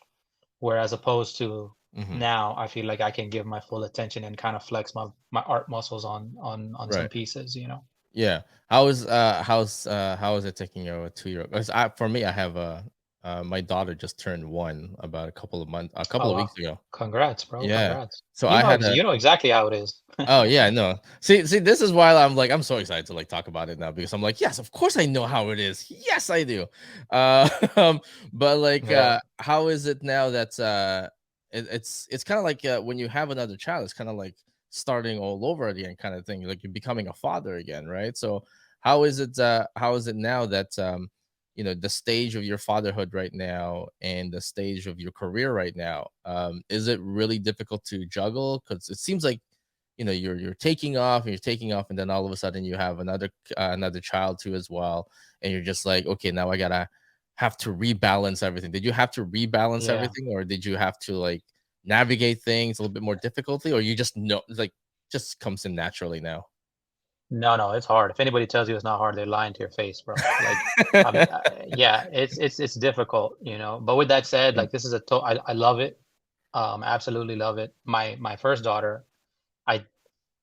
Whereas opposed to Mhm. now, I feel like I can give my full attention and kind of flex my art muscles on some Right. pieces. Yeah. How is it taking your 2 year? Because for me, I have my daughter just turned 1 about a couple Oh of weeks wow. ago. Congrats, bro. Yeah. Congrats. So You I know had ex- a you know exactly how it is. Oh yeah, no. See, this is why I'm so excited to like talk about it now because I'm like, yes, of course I know how it is. Yes, I do. Uh, but like, Yeah. how is it now that it's kind of like when you have another child, it's kind of like starting all over again, kind of thing. Like you're becoming a father again, right? So how is it? How is it now that the stage of your fatherhood right now and the stage of your career right now? Is it really difficult to juggle? Because it seems like you're taking off and you're taking off and then all of a sudden you have another child too as well and you're just like okay now I gotta have to rebalance everything. Did you have to rebalance Yeah. everything or did you have to like navigate things a little bit more difficultly or you just know like just comes in naturally now? No, no, it's hard. If anybody tells you it's not hard, they're lying to your face, bro. Like, I mean, yeah, it's difficult. But with that said, Mm, like, this is I love it. Absolutely love it. My first daughter, I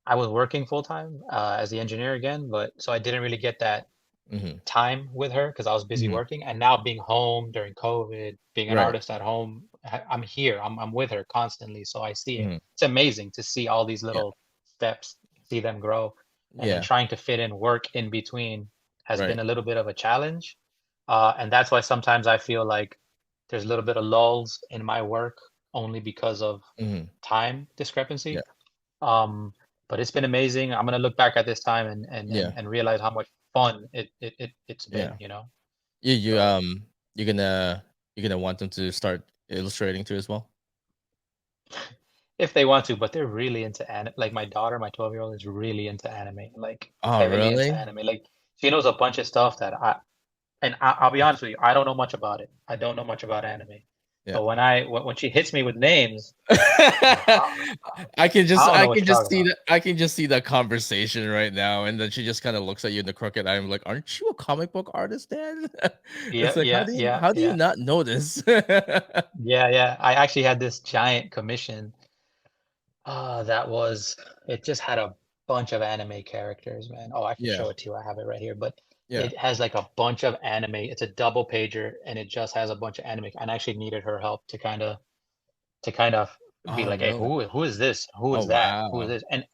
I was working full time as the engineer again, but so I didn't really get that mhm, time with her because I was busy mhm, working. And now being home during COVID, being an right, artist at home, I'm here. I'm with her constantly, so I see it. mhm, It's amazing to see all these yeah, little steps, see them grow, and then yeah, trying to fit in work in between has right, been a little bit of a challenge. And that's why sometimes I feel like there's a little bit of lulls in my work only because of mhm, time yeah, discrepancy. Um, but it's been amazing. I'm gonna look back at this time yeah, and realize how much fun it's yeah. been. you you So um you're gonna want them to start illustrating too as well. if they want to, but they're really into anime. Like my daughter, my 12-year-old is really into anime, like Oh heavily into really? anime. Like she knows a bunch of stuff that I'll be honest with you, I don't know much about it. I don't know much about anime. Yeah. So when she hits me with names, I can I just don't I know what can you're just talking see about. that I can just see that conversation right now, and then she just kind of looks at you in the crooked eye. I'm like, "Aren't you a comic book artist, Dad?" It's Yeah, like, yeah, yeah, how do you yeah, not know this? yeah, yeah. I actually had this giant commission. It just had a bunch of anime characters, man. Oh, I can Yeah, show it to you. I have it right here, but yeah. it has like a bunch of anime. It's a double pager and it just has a bunch of anime. And I actually needed her help to kind of be Oh like, hey, really? who is this? Who Oh is that? Who is wow. this? And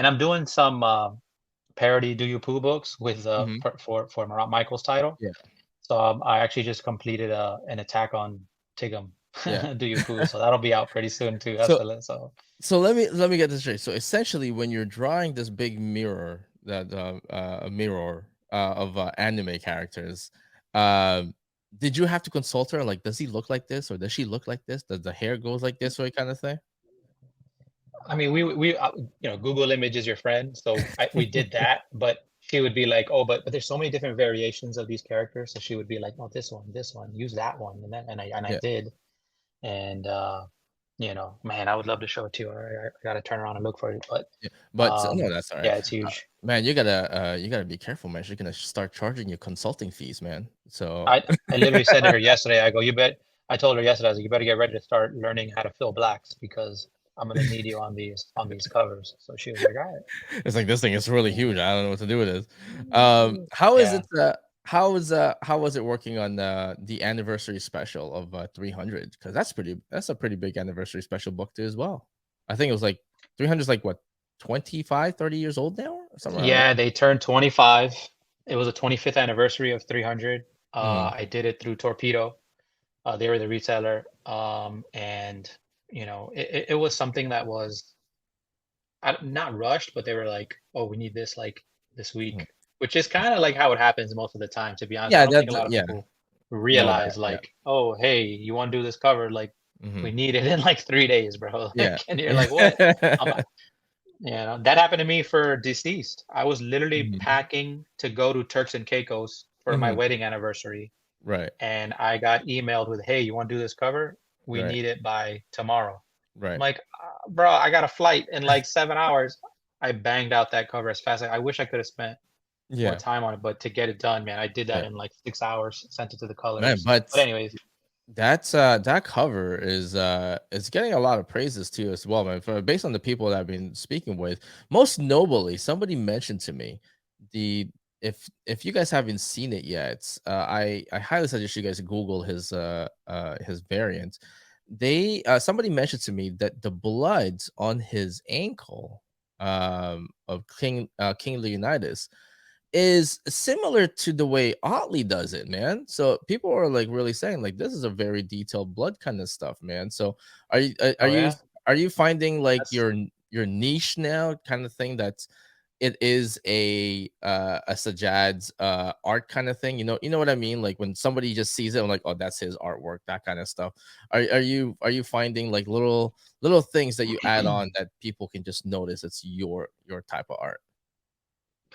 I'm doing some parody Do You Poo books with Hmm. for Marat Michael's title. Yeah, So I actually just completed an attack on Tigum yeah. Do You Poo. So that'll be out pretty soon too. So So so let me get this straight. So essentially, when you're drawing this big mirror, that a mirror of anime characters, um, did you have to consult her? Like, does he look like this, or does she look like this? Does the hair goes like this, or kind of thing? I mean, we Google Image is your friend, so we did that, but she would be like, oh, but there's so many different variations of these characters. So she would be like, oh, this one, use that one, and then I Yeah. did, and man, I would love to show it to you. I gotta turn around and look for it, but Yeah, but no, that's all right. yeah, it's huge. Man, you gotta be careful, man. She's gonna start charging you consulting fees, man. So I literally said to her yesterday, I go, I told her yesterday, I was like, you better get ready to start learning how to fill blacks because I'm gonna need you on these covers. So she was like, all right. it's like this thing is really huge. I don't know what to do with this. How is Yeah. it? How was it working on the anniversary special of 300? Because that's a pretty big anniversary special book too as well. I think it was like 300 is like what 25, 30 years old now or something around there. Yeah, they turned 25. It was the 25th anniversary of 300. Mhm, I did it through Torpedo. They were the retailer. And it was something that was not rushed, but they were like, "Oh, we need this like this mhm. week," which is kind of like how it happens most of the time, to be honest. I Yeah, don't think a lot of yeah. people Know that. realize Yeah. like, "Oh, hey, you want to do this cover? Like, we Mhm. need it in like 3 days, bro." Yeah. Like, and you're like, "What?" I'm, that happened to me for Deceased. I was literally Mhm, packing to go to Turks and Caicos for my mhm. wedding anniversary, Right, and I got emailed with, "Hey, you want to do this cover? We right, need it by tomorrow." I'm right. like, bro, I got a flight in like 7 hours. I banged out that cover as fast. I wish I could have spent more Yeah, time on it, but to get it done, man, I did that yeah. in like 6 hours, sent it to the Man, colors. but But anyways, that cover is getting a lot of praises too as well, man. Based on the people that I've been speaking with, most nobly, somebody mentioned to me the if you guys haven't seen it yet, I highly suggest you guys Google his variant. They somebody mentioned to me that the blood on his ankle of King Leonidas is similar to the way Otley does it, man. So people are like really saying like this is a very detailed blood kind of stuff, man. So are you oh yeah, are you finding like that's your niche now kind of thing that it is a Sajad's art kind of thing? You know what I mean? Like when somebody just sees it, I'm like, oh, that's his artwork, that kind of stuff. Are you finding like little things that you add on that people can just notice it's your type of art?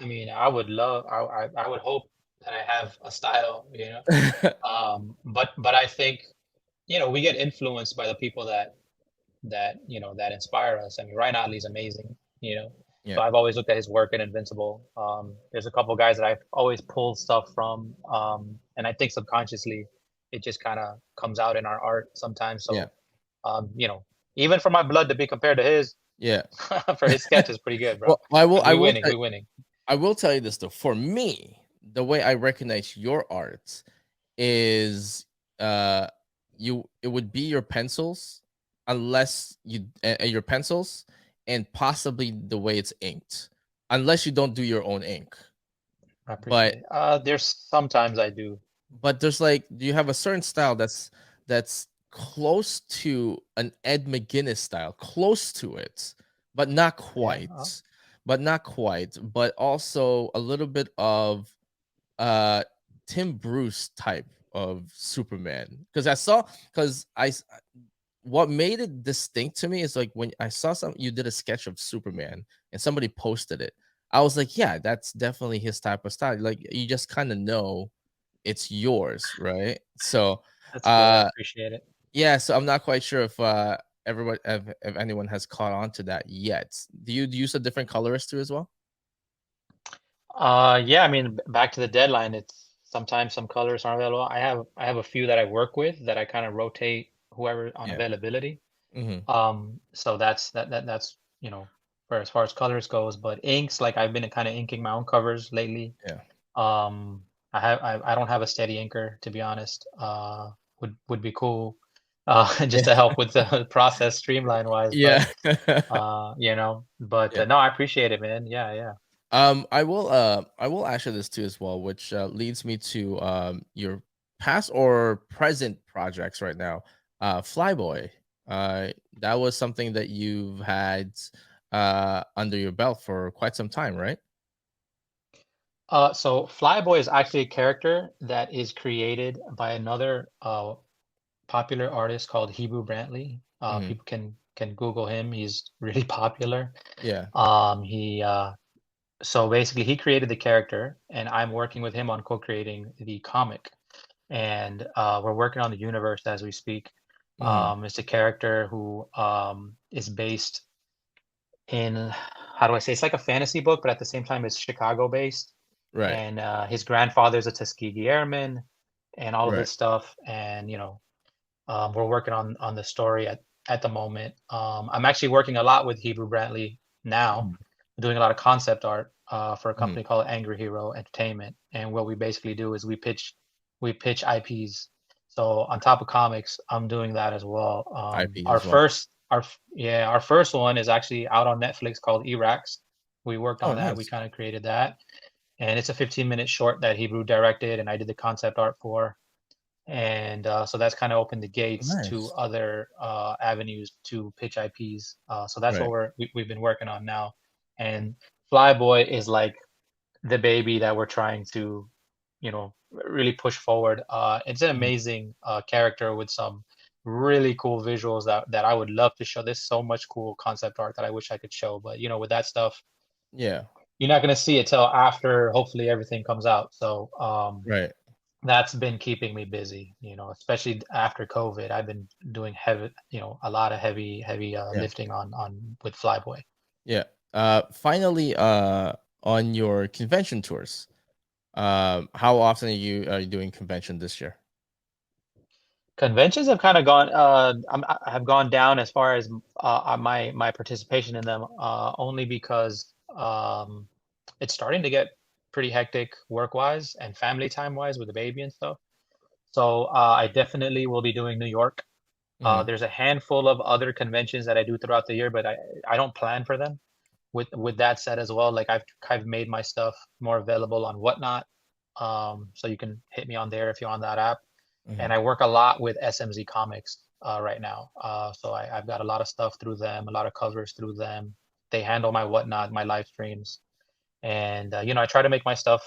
I mean, I would hope that I have a style, you know. But I think, we get influenced by the people that inspire us. I mean, Ryan Otley's amazing, you know. Yeah. So I've always looked at his work in Invincible. There's a couple guys that I've always pulled stuff from, and I think subconsciously it just kind of comes out in our art sometimes. Yeah. So, even for my blood to be compared to his, Yeah. for his sketch is pretty good, bro. Well, I will Because I we will winning, tell we winning. I will tell you this though. For me, the way I recognize your art is uh it would be your pencils unless your pencils and possibly the way it's inked. Unless you don't do your own ink. I But appreciate it. There's sometimes I do. there's like you have a certain style that's close to an Ed McGuinness style, close to it, but not Yeah. quite. But not quite, but also a little bit of uh Tim Bruce type of Superman. Because what made it distinct to me is like when I saw some you did a sketch of Superman and somebody posted it. I was like, yeah, that's definitely his type of style. Like you just kind of know it's yours, right? So, That's good. I uh, appreciate it. yeah. So I'm not quite sure if if anyone has caught on to that yet. Do you use a different colorist too as well? Yeah, I mean, back to the deadline, it's sometimes some colors aren't available. I have a few that I work with that I kind of rotate whoever on Yeah. availability. Hmm. So that's for as far as colors goes, but inks, like I've been kind of inking my own covers lately. Yeah. Um, I don't have a steady inker, to be honest. Would be cool, just to help with the process streamline wise, but Yeah. Yeah. no, I appreciate it, man. Yeah, yeah. I will ask you this too as well, which leads me to your past or present projects right now. Flyboy. That was something that you've had under your belt for quite some time, right? So Flyboy is actually a character that is created by another popular artist called Hebrew Brantley. Hmm. People can Google him. He's really popular. Yeah. He So basically, he created the character, and I'm working with him on co-creating the comic. And we're working on the universe as we speak. Hmm. It's a character who is based in, how do I say, it's like a fantasy book, but at the same time, it's Chicago based. Right. And his grandfather's a Tuskegee Airman, and all of Right. this stuff. And we're working on the story at the moment. I'm actually working a lot with Hebrew Brantley now, Mhm. doing a lot of concept art for a Mhm. company called Angry Hero Entertainment. And what we basically do is we pitch IPs. So on top of comics, I'm doing that as well. IP Our as well. first our yeah our first one is actually out on Netflix called Erax. We worked Oh, on that. We nice. kind of created that, and it's a 15-minute short that Hebrew directed, and I did the concept art for. And so that's kind of opened the gates to Nice. other avenues to pitch IPs. So that's what Right. we've been working on now. And Flyboy is like the baby that we're trying to, really push forward. It's an Mhm. amazing character with some really cool visuals that I would love to show. There's so much cool concept art that I wish I could show, but with that stuff, Yeah. you're not gonna see it till after hopefully everything comes out. So Right. that's been keeping me busy, especially after COVID. I've been doing heavy, a lot of heavy Yeah. lifting on with Flyboy. Yeah. Finally, on your convention tours, how often are you doing convention this year? Conventions have kind of gone have gone down as far as my participation in them, only because it's starting to get pretty hectic work-wise and family time-wise with the baby and stuff. So I definitely will be doing New York. Mhm. There's a handful of other conventions that I do throughout the year, but I don't plan for them. With that said as well, like I've made my stuff more available on Whatnot, so you can hit me on there if you're on that app. And Mhm. I work a lot with SMZ Comics right now, so I've got a lot of stuff through them, a lot of covers through them. They handle my Whatnot, my live streams, and I try to make my stuff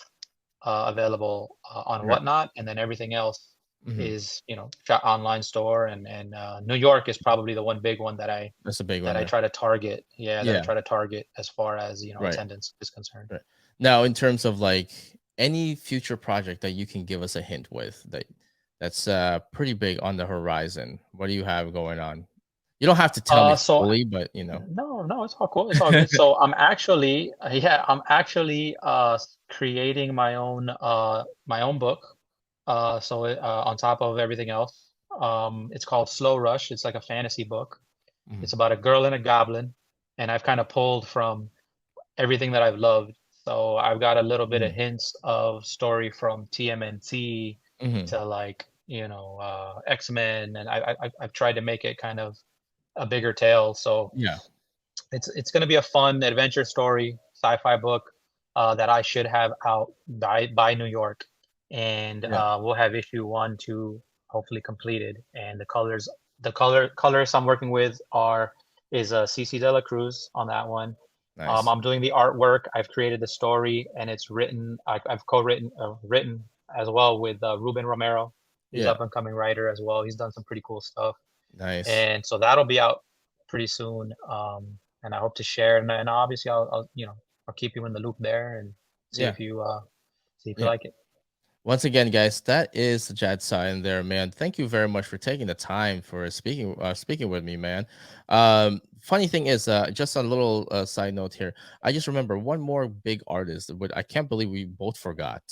available on Right. Whatnot, and then everything else Mhm. is shop online store, and New York is probably the one big one that I That's a big that one I there. try to target. Yeah, that I Yeah. try to target as far as Right. attendance is concerned. Right. Now, in terms of like any future project that you can give us a hint with that's pretty big on the horizon. What do you have going on? You don't have to tell me So fully, but no, no, it's all cool. It's all good. So I'm actually creating my own book. On top of everything else, it's called Slow Rush. It's like a fantasy book. It's Mhm. about a girl and a goblin, and I've kind of pulled from everything that I've loved. So I've got a little bit of Mhm. hints of story from TMNT Mhm. to like X-Men, and I've tried to make it kind of a bigger tale. So Yeah. it's going to be a fun adventure story, sci-fi book that I should have out by New York, and Yeah. we'll have issue 1, 2 hopefully completed. And the colors I'm working with is CC De La Cruz on that one. Nice. I'm doing the artwork. I've created the story, and it's written. I've co-written written as well with Ruben Romero. He's Yeah. up and coming writer as well. He's done some pretty cool stuff, Nice. and so that'll be out pretty soon. And I hope to share, and obviously I'll keep you in the loop there and see Yeah. if you Yeah. like it. Once again, guys, that is Sajad Shah in there, man. Thank you very much for taking the time for speaking with me, man. Funny thing is, just a little side note here. I just remember one more big artist. I can't believe we both forgot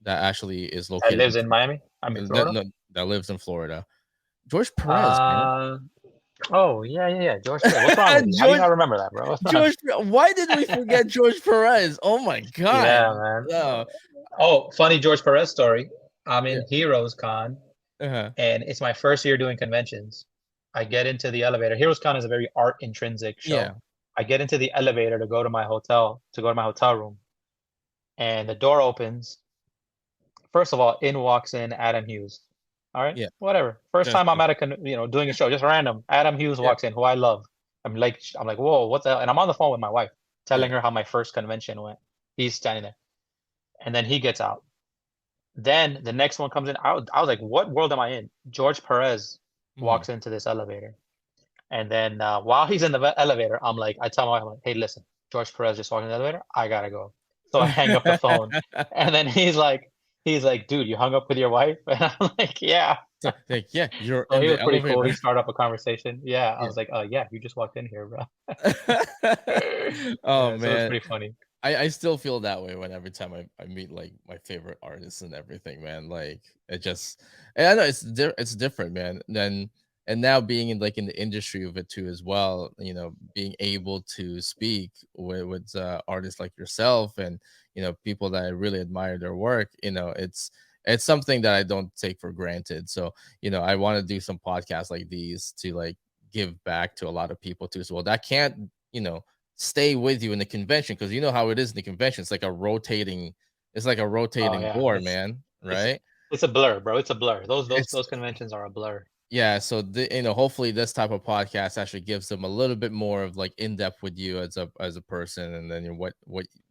that actually is That located lives in Miami. I mean no, Florida. no, that lives in Florida. George Perez, man. Uh oh, yeah. George Perez. What's wrong with you? How do you George, not remember that, bro? What's wrong? George. Why did we forget George Perez? Oh my God. Yeah, man. Oh, Oh, funny George Perez story. I'm yeah. in Heroes Con, Uh-huh. and it's my first year doing conventions. I get into the elevator. Heroes Con is a very art intrinsic Yeah. show. I get into the elevator to go to my hotel room, and the door opens. First of all, in walks in Adam Hughes. All right, Yeah. whatever. First That's time I'm at doing a show, just random. Adam Hughes yeah. walks in, who I love. I'm like, whoa, what the hell? And I'm on the phone with my wife, telling Yeah. her how my first convention went. He's standing there, and then he gets out. Then the next one comes in. I was like, what world am I in? George Perez Mhm. walks into this elevator. And then while he's in the elevator, I tell my wife, I'm like, hey, listen, George Perez just walked in the elevator. I gotta go. So I hang up the phone, and then he's like, dude, you hung up with your wife? And I'm like, yeah. So, like, yeah, you're So in he the was pretty cool. He elevator. started up a conversation. Yeah, I Yeah. was like, yeah, you just walked in here, bro. Oh Yeah, so it was man. pretty funny. I still feel that way when every time I meet like my favorite artists and everything, man. Like it just, and I know it's different, man. Then and now being in like in the industry of it too as well, you know, being able to speak with artists like yourself and you know people that I really admire their work, you know, it's something that I don't take for granted. So you know, I want to do some podcasts like these to like give back to a lot of people too as well. That can't, you know, stay with you in the convention because you know how it is in the convention. It's like a Oh rotating yeah, door, man. it's Right? it's a blur, bro. It's a blur. It's Those conventions are a blur. yeah. So you know, hopefully this type of podcast actually gives them a little bit more of like in depth with you as a person, and then you know,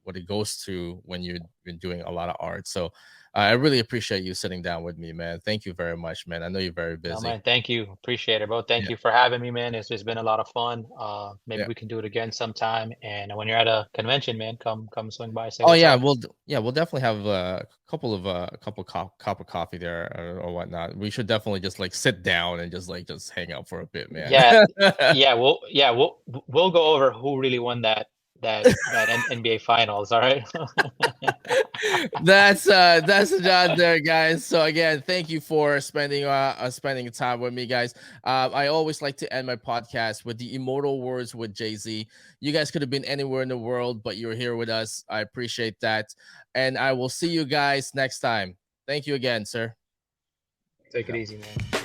what it goes through when you're doing a lot of art. So I really appreciate you sitting down with me, man. Thank you very much, man. I know you're very No, busy. man, thank you. Appreciate it, bro. Thank Yeah, you for having me, man. It's been a lot of fun. Maybe yeah. we can do it again sometime. And when you're at a convention, man, come swing by, say Oh what's yeah, up. we'll definitely have a couple cup of coffee there or whatnot. We should definitely just like sit down and just hang out for a bit, man. Yeah, we'll go over who really won that NBA finals, all right? That's the job there, guys. So again, thank you for spending time with me, guys. I always like to end my podcast with the immortal words with Jay-Z. You guys could have been anywhere in the world, but you're here with us. I appreciate that, and I will see you guys next time. Thank you again, sir. Take it easy, man.